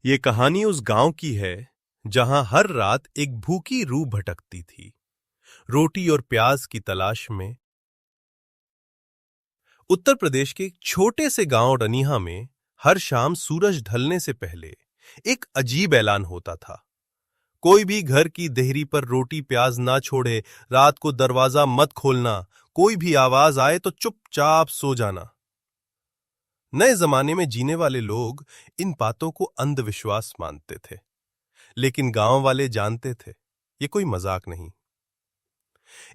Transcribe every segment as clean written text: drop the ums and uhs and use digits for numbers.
ये कहानी उस गांव की है जहां हर रात एक भूखी रूह भटकती थी, रोटी और प्याज की तलाश में। उत्तर प्रदेश के एक छोटे से गांव रनिहा में हर शाम सूरज ढलने से पहले एक अजीब ऐलान होता था। कोई भी घर की देहरी पर रोटी प्याज ना छोड़े, रात को दरवाजा मत खोलना, कोई भी आवाज आए तो चुपचाप सो जाना। नए जमाने में जीने वाले लोग इन बातों को अंधविश्वास मानते थे, लेकिन गांव वाले जानते थे ये कोई मजाक नहीं।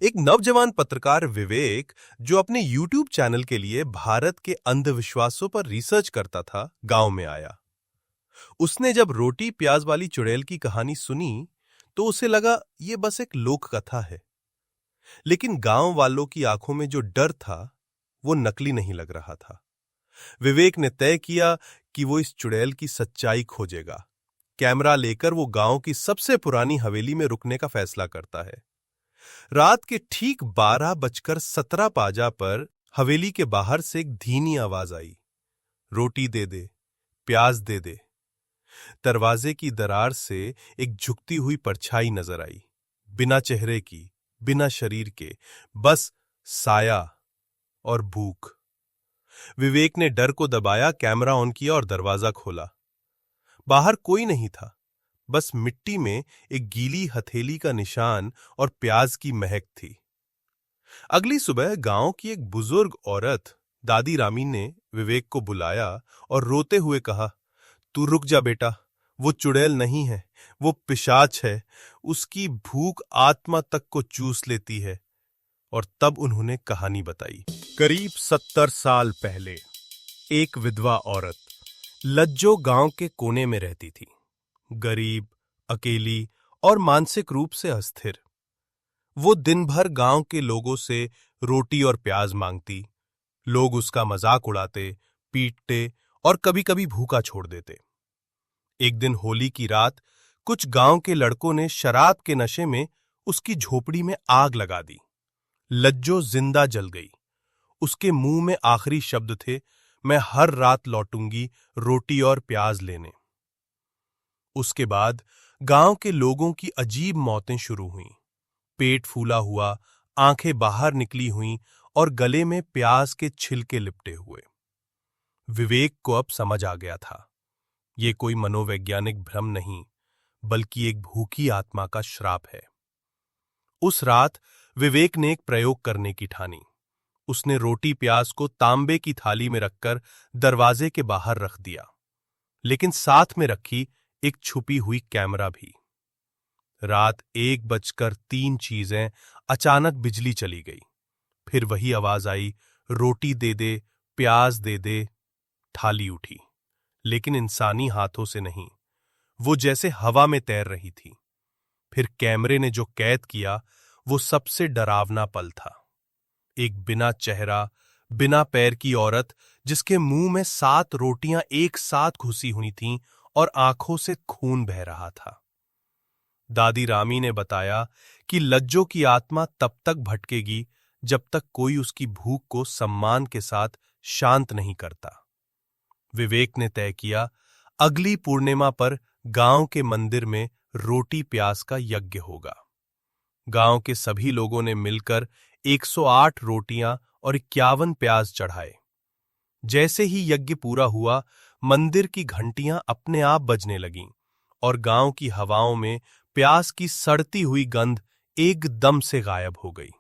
एक नौजवान पत्रकार विवेक, जो अपने YouTube चैनल के लिए भारत के अंधविश्वासों पर रिसर्च करता था, गांव में आया। उसने जब रोटी प्याज वाली चुड़ैल की कहानी सुनी तो उसे लगा ये बस एक लोक कथा है, लेकिन गांव वालों की आंखों में जो डर था वो नकली नहीं लग रहा था। विवेक ने तय किया कि वो इस चुड़ैल की सच्चाई खोजेगा। कैमरा लेकर वो गांव की सबसे पुरानी हवेली में रुकने का फैसला करता है। रात के ठीक 12:17 पाजा पर हवेली के बाहर से एक धीमी आवाज आई, रोटी दे दे, प्याज दे दे। दरवाजे की दरार से एक झुकती हुई परछाई नजर आई, बिना चेहरे की, बिना शरीर के, बस साया और भूख। विवेक ने डर को दबाया, कैमरा ऑन किया और दरवाजा खोला। बाहर कोई नहीं था, बस मिट्टी में एक गीली हथेली का निशान और प्याज की महक थी। अगली सुबह गांव की एक बुजुर्ग औरत दादी रामी ने विवेक को बुलाया और रोते हुए कहा, तू रुक जा बेटा, वो चुड़ैल नहीं है, वो पिशाच है। उसकी भूख आत्मा तक को चूस लेती है। और तब उन्होंने कहानी बताई। करीब 70 साल पहले एक विधवा औरत लज्जो गांव के कोने में रहती थी। गरीब, अकेली और मानसिक रूप से अस्थिर। वो दिन भर गांव के लोगों से रोटी और प्याज मांगती। लोग उसका मजाक उड़ाते, पीटते और कभी-कभी भूखा छोड़ देते। एक दिन होली की रात कुछ गांव के लड़कों ने शराब के नशे में उसकी झोपड़ी में आग लगा दी। लज्जो जिंदा जल गई। उसके मुंह में आखिरी शब्द थे, मैं हर रात लौटूंगी रोटी और प्याज लेने। उसके बाद गांव के लोगों की अजीब मौतें शुरू हुईं। पेट फूला हुआ, आंखें बाहर निकली हुईं और गले में प्याज के छिलके लिपटे हुए। विवेक को अब समझ आ गया था, ये कोई मनोवैज्ञानिक भ्रम नहीं, बल्कि एक भूखी आत्मा का श्राप है। उस रात विवेक ने एक प्रयोग करने की ठानी। उसने रोटी प्याज को तांबे की थाली में रखकर दरवाजे के बाहर रख दिया, लेकिन साथ में रखी एक छुपी हुई कैमरा भी। रात 1:03 अचानक बिजली चली गई। फिर वही आवाज आई, रोटी दे दे, प्याज दे दे। थाली उठी, लेकिन इंसानी हाथों से नहीं, वो जैसे हवा में तैर रही थी। फिर कैमरे ने जो कैद किया वो सबसे डरावना पल था। एक बिना चेहरा, बिना पैर की औरत जिसके मुंह में 7 रोटियां एक साथ घुसी हुई थीं और आंखों से खून बह रहा था। दादी रामी ने बताया कि लज्जो की आत्मा तब तक भटकेगी जब तक कोई उसकी भूख को सम्मान के साथ शांत नहीं करता। विवेक ने तय किया, अगली पूर्णिमा पर गांव के मंदिर में रोटी प्याज का यज्ञ होगा। गांव के सभी लोगों ने मिलकर 108 रोटियां और 51 प्याज चढ़ाए। जैसे ही यज्ञ पूरा हुआ, मंदिर की घंटियां अपने आप बजने लगीं और गांव की हवाओं में प्याज की सड़ती हुई गंध एकदम से गायब हो गई।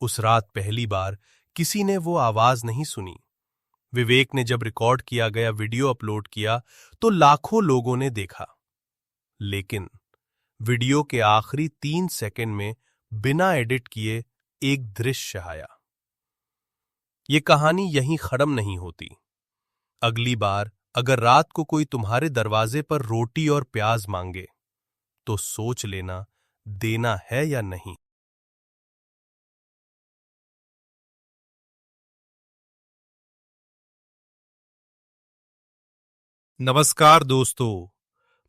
उस रात पहली बार किसी ने वो आवाज नहीं सुनी। विवेक ने जब रिकॉर्ड किया गया वीडियो अपलोड किया तो लाखों लोगों ने देखा, लेकिन वीडियो के आखिरी 3 सेकंड में बिना एडिट किए एक दृश्य आया। ये कहानी यहीं खत्म नहीं होती। अगली बार अगर रात को कोई तुम्हारे दरवाजे पर रोटी और प्याज मांगे तो सोच लेना, देना है या नहीं। नमस्कार दोस्तों,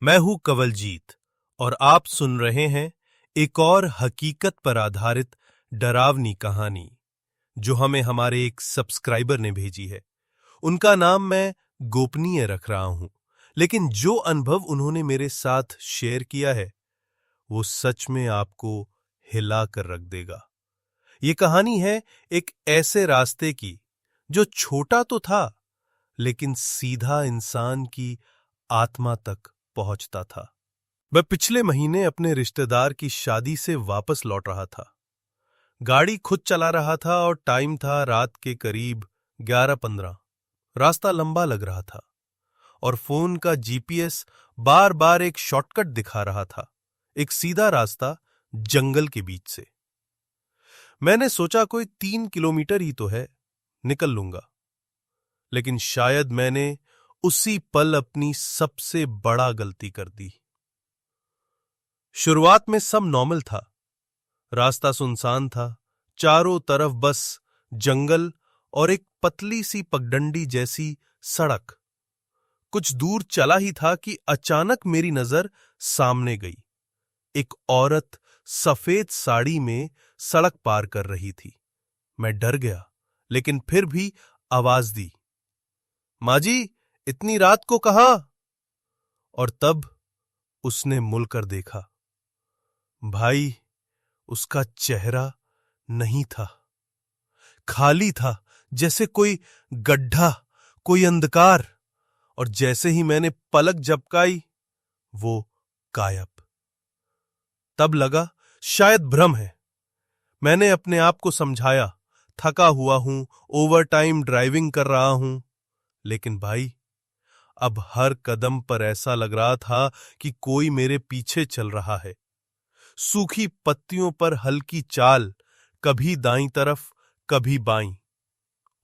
मैं हूं कंवलजीत और आप सुन रहे हैं एक और हकीकत पर आधारित डरावनी कहानी जो हमें हमारे एक सब्सक्राइबर ने भेजी है। उनका नाम मैं गोपनीय रख रहा हूं, लेकिन जो अनुभव उन्होंने मेरे साथ शेयर किया है वो सच में आपको हिला कर रख देगा। ये कहानी है एक ऐसे रास्ते की जो छोटा तो था लेकिन सीधा इंसान की आत्मा तक पहुंचता था। मैं पिछले महीने अपने रिश्तेदार की शादी से वापस लौट रहा था। गाड़ी खुद चला रहा था और टाइम था रात के करीब 11:15। रास्ता लंबा लग रहा था और फोन का जीपीएस बार बार एक शॉर्टकट दिखा रहा था, एक सीधा रास्ता जंगल के बीच से। मैंने सोचा कोई 3 किलोमीटर ही तो है, निकल लूंगा। लेकिन शायद मैंने उसी पल अपनी सबसे बड़ा गलती कर दी। शुरुआत में सब नॉर्मल था। रास्ता सुनसान था, चारों तरफ बस जंगल और एक पतली सी पगडंडी जैसी सड़क। कुछ दूर चला ही था कि अचानक मेरी नजर सामने गई। एक औरत सफेद साड़ी में सड़क पार कर रही थी। मैं डर गया, लेकिन फिर भी आवाज दी, माँ जी, इतनी रात को कहां? और तब उसने मुड़कर देखा। भाई, उसका चेहरा नहीं था, खाली था, जैसे कोई गड्ढा, कोई अंधकार। और जैसे ही मैंने पलक झपकाई, वो गायब। तब लगा शायद भ्रम है। मैंने अपने आप को समझाया, थका हुआ हूं, ओवरटाइम ड्राइविंग कर रहा हूं। लेकिन भाई, अब हर कदम पर ऐसा लग रहा था कि कोई मेरे पीछे चल रहा है। सूखी पत्तियों पर हल्की चाल, कभी दाईं तरफ, कभी बाईं,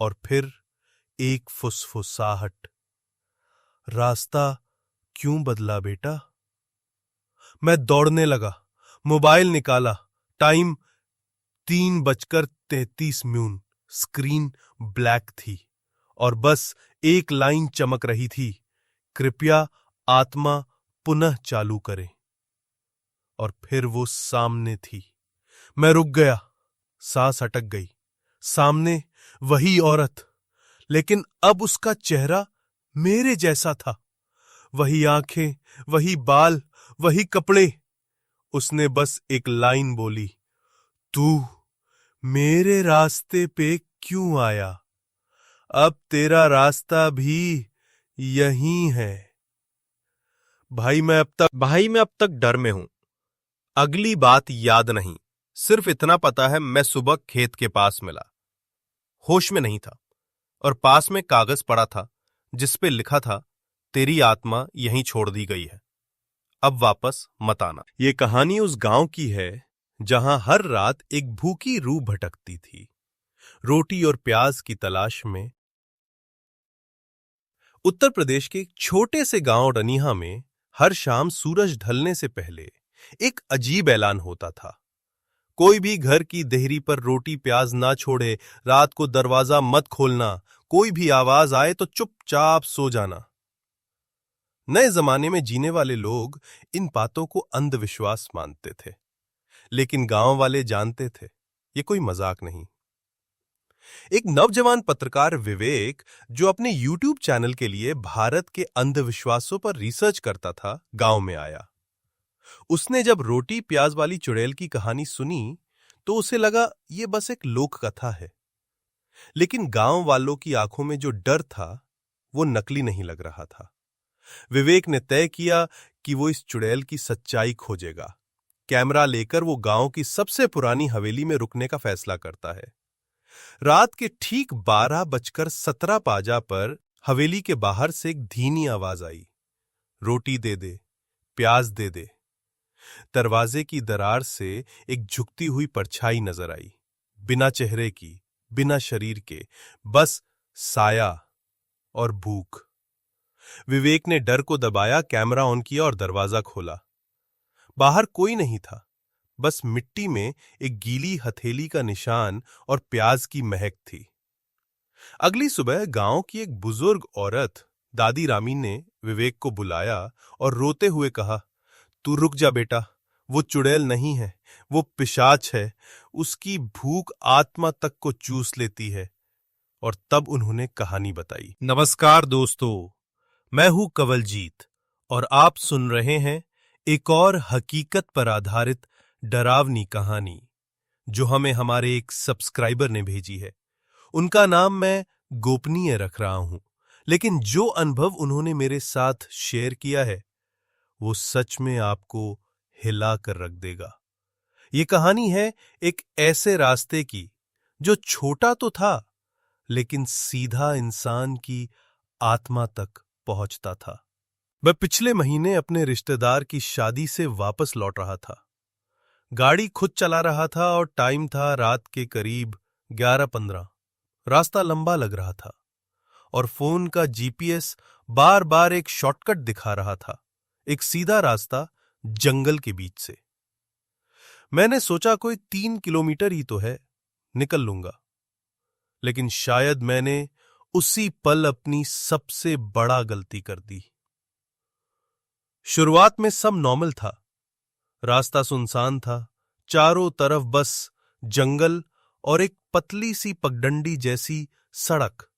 और फिर एक फुसफुसाहट, रास्ता क्यों बदला बेटा? मैं दौड़ने लगा, मोबाइल निकाला। टाइम 3:33। स्क्रीन ब्लैक थी और बस एक लाइन चमक रही थी, कृपया आत्मा पुनः चालू करें। और फिर वो सामने थी। मैं रुक गया, सांस अटक गई। सामने वही औरत, लेकिन अब उसका चेहरा मेरे जैसा था। वही आंखें, वही बाल, वही कपड़े। उसने बस एक लाइन बोली, तू मेरे रास्ते पे क्यों आया? अब तेरा रास्ता भी यहीं है। भाई मैं अब तक डर में हूं। अगली बात याद नहीं, सिर्फ इतना पता है मैं सुबह खेत के पास मिला। होश में नहीं था और पास में कागज पड़ा था जिस पे लिखा था, तेरी आत्मा यहीं छोड़ दी गई है, अब वापस मत आना। ये कहानी उस गांव की है जहां हर रात एक भूखी रूह भटकती थी, रोटी और प्याज की तलाश में। उत्तर प्रदेश के एक छोटे से गांव रनीहा में हर शाम सूरज ढलने से पहले एक अजीब ऐलान होता था। कोई भी घर की देहरी पर रोटी प्याज ना छोड़े, रात को दरवाजा मत खोलना, कोई भी आवाज आए तो चुपचाप सो जाना। नए जमाने में जीने वाले लोग इन बातों को अंधविश्वास मानते थे, लेकिन गांव वाले जानते थे ये कोई मजाक नहीं। एक नौजवान पत्रकार विवेक, जो अपने YouTube चैनल के लिए भारत के अंधविश्वासों पर रिसर्च करता था, गांव में आया। उसने जब रोटी प्याज वाली चुड़ैल की कहानी सुनी तो उसे लगा ये बस एक लोक कथा है। लेकिन गांव वालों की आंखों में जो डर था वो नकली नहीं लग रहा था। विवेक ने तय किया कि वो इस चुड़ैल की सच्चाई खोजेगा। कैमरा लेकर वो गांव की सबसे पुरानी हवेली में रुकने का फैसला करता है। रात के ठीक 12:17 पर हवेली के बाहर से एक धीमी आवाज आई, रोटी दे दे, प्याज दे दे। दरवाजे की दरार से एक झुकती हुई परछाई नजर आई, बिना चेहरे की, बिना शरीर के, बस साया और भूख। विवेक ने डर को दबाया, कैमरा ऑन किया और दरवाजा खोला। बाहर कोई नहीं था, बस मिट्टी में एक गीली हथेली का निशान और प्याज की महक थी। अगली सुबह गांव की एक बुजुर्ग औरत दादी रामी ने विवेक को बुलाया और रोते हुए कहा, तू रुक जा बेटा, वो चुड़ैल नहीं है, वो पिशाच है, उसकी भूख आत्मा तक को चूस लेती है। और तब उन्होंने कहानी बताई। नमस्कार दोस्तों, मैं हूं कवलजीत और आप सुन रहे हैं एक और हकीकत पर आधारित डरावनी कहानी जो हमें हमारे एक सब्सक्राइबर ने भेजी है। उनका नाम मैं गोपनीय रख रहा हूं, लेकिन जो अनुभव उन्होंने मेरे साथ शेयर किया है वो सच में आपको हिला कर रख देगा। ये कहानी है एक ऐसे रास्ते की जो छोटा तो था लेकिन सीधा इंसान की आत्मा तक पहुंचता था। मैं पिछले महीने अपने रिश्तेदार की शादी से वापस लौट रहा था। गाड़ी खुद चला रहा था और टाइम था रात के करीब 11:15। रास्ता लंबा लग रहा था और फोन का जीपीएस बार बार एक शॉर्टकट दिखा रहा था, एक सीधा रास्ता जंगल के बीच से। मैंने सोचा कोई 3 किलोमीटर ही तो है, निकल लूंगा। लेकिन शायद मैंने उसी पल अपनी सबसे बड़ा गलती कर दी। शुरुआत में सब नॉर्मल था। रास्ता सुनसान था, चारों तरफ बस जंगल और एक पतली सी पगडंडी जैसी सड़क।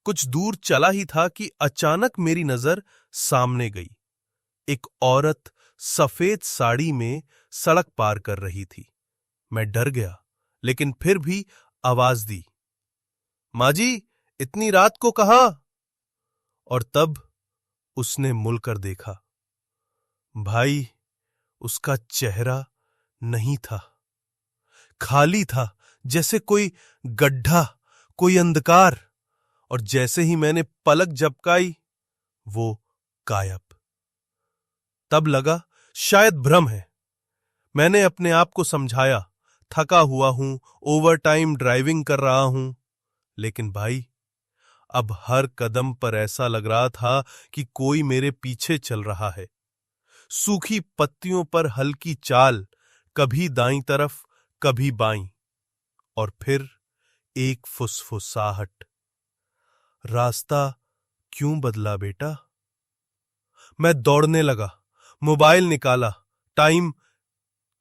कुछ दूर चला ही था कि अचानक मेरी नजर सामने गई। एक औरत सफेद साड़ी में सड़क पार कर रही थी। मैं डर गया, लेकिन फिर भी आवाज दी, माँ जी, इतनी रात को कहाँ? और तब उसने मुड़कर देखा। भाई, उसका चेहरा नहीं था, खाली था, जैसे कोई गड्ढा, कोई अंधकार। और जैसे ही मैंने पलक झपकाई, वो गायब। तब लगा शायद भ्रम है। मैंने अपने आप को समझाया, थका हुआ हूं, ओवरटाइम ड्राइविंग कर रहा हूं। लेकिन भाई, अब हर कदम पर ऐसा लग रहा था कि कोई मेरे पीछे चल रहा है। सूखी पत्तियों पर हल्की चाल, कभी दाईं तरफ, कभी बाईं, और फिर एक फुसफुसाहट, रास्ता क्यों बदला बेटा? मैं दौड़ने लगा, मोबाइल निकाला। टाइम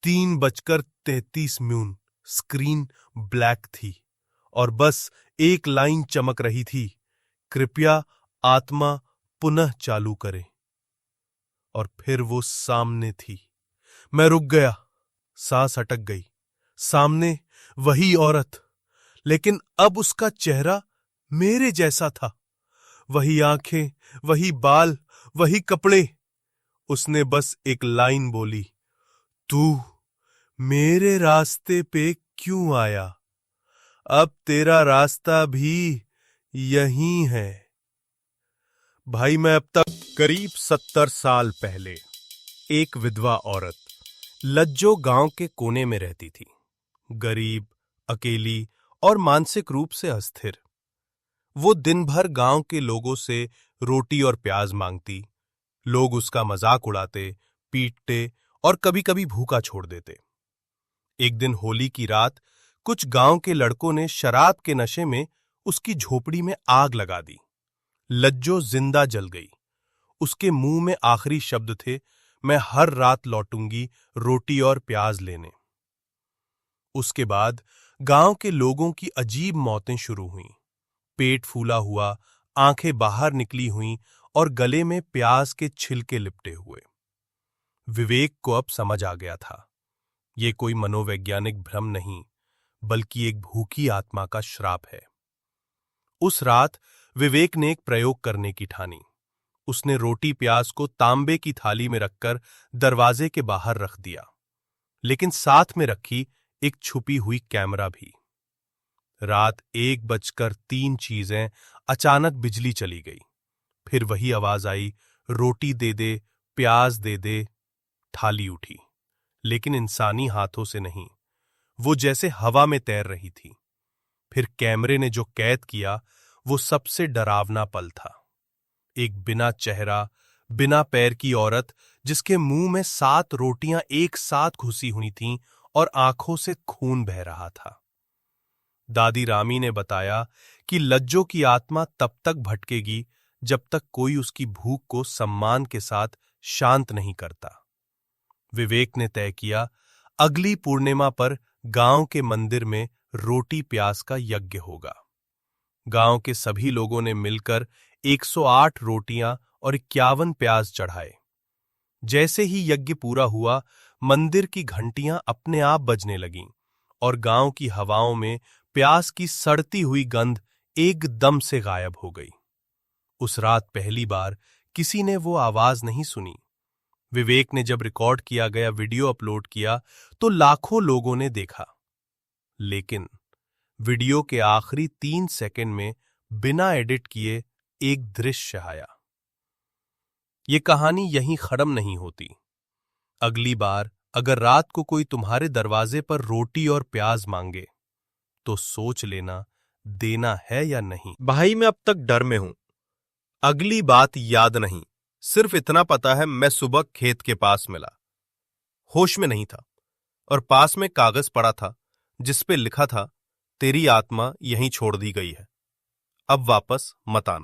3:33। स्क्रीन ब्लैक थी और बस एक लाइन चमक रही थी, कृपया आत्मा पुनः चालू करें। और फिर वो सामने थी। मैं रुक गया, सांस अटक गई। सामने वही औरत, लेकिन अब उसका चेहरा मेरे जैसा था। वही आंखें, वही बाल, वही कपड़े। उसने बस एक लाइन बोली, तू मेरे रास्ते पे क्यों आया? अब तेरा रास्ता भी यहीं है। भाई, मैं अब तक करीब 70 साल पहले एक विधवा औरत लज्जो गांव के कोने में रहती थी। गरीब, अकेली और मानसिक रूप से अस्थिर। वो दिन भर गांव के लोगों से रोटी और प्याज मांगती। लोग उसका मजाक उड़ाते, पीटते और कभी-कभी भूखा छोड़ देते। एक दिन होली की रात कुछ गांव के लड़कों ने शराब के नशे में उसकी झोपड़ी में आग लगा दी। लज्जो जिंदा जल गई। उसके मुंह में आखिरी शब्द थे, मैं हर रात लौटूंगी रोटी और प्याज लेने। उसके बाद गांव के लोगों की अजीब मौतें शुरू हुईं। पेट फूला हुआ, आंखें बाहर निकली हुईं और गले में प्याज के छिलके लिपटे हुए। विवेक को अब समझ आ गया था, ये कोई मनोवैज्ञानिक भ्रम नहीं, बल्कि एक भूखी आत्मा का श्राप है। उस रात विवेक ने एक प्रयोग करने की ठानी। उसने रोटी प्याज को तांबे की थाली में रखकर दरवाजे के बाहर रख दिया, लेकिन साथ में रखी एक छुपी हुई कैमरा भी। रात 1:03 अचानक बिजली चली गई। फिर वही आवाज आई, रोटी दे दे, प्याज दे दे। थाली उठी, लेकिन इंसानी हाथों से नहीं, वो जैसे हवा में तैर रही थी। फिर कैमरे ने जो कैद किया वो सबसे डरावना पल था। एक बिना चेहरा, बिना पैर की औरत जिसके मुंह में 7 रोटियां एक साथ घुसी हुई थीं और आंखों से खून बह रहा था। दादी रामी ने बताया कि लज्जो की आत्मा तब तक भटकेगी जब तक कोई उसकी भूख को सम्मान के साथ शांत नहीं करता। विवेक ने तय किया, अगली पूर्णिमा पर गांव के मंदिर में रोटी प्याज का यज्ञ होगा। गांव के सभी लोगों ने मिलकर 108 रोटियां और 51 प्याज चढ़ाए। जैसे ही यज्ञ पूरा हुआ, मंदिर की घंटियां अपने आप बजने लगीं और गांव की हवाओं में प्याज की सड़ती हुई गंध एकदम से गायब हो गई। उस रात पहली बार किसी ने वो आवाज नहीं सुनी। विवेक ने जब रिकॉर्ड किया गया वीडियो अपलोड किया तो लाखों लोगों ने देखा, लेकिन वीडियो के आखिरी 3 सेकंड में बिना एडिट किए एक दृश्य आया। ये कहानी यहीं खत्म नहीं होती। अगली बार अगर रात को कोई तुम्हारे दरवाजे पर रोटी और प्याज मांगे तो सोच लेना देना है या नहीं। भाई मैं अब तक डर में हूं। अगली बात याद नहीं, सिर्फ इतना पता है मैं सुबह खेत के पास मिला, होश में नहीं था और पास में कागज पड़ा था जिस पे लिखा था तेरी आत्मा यहीं छोड़ दी गई है, अब वापस मत आना।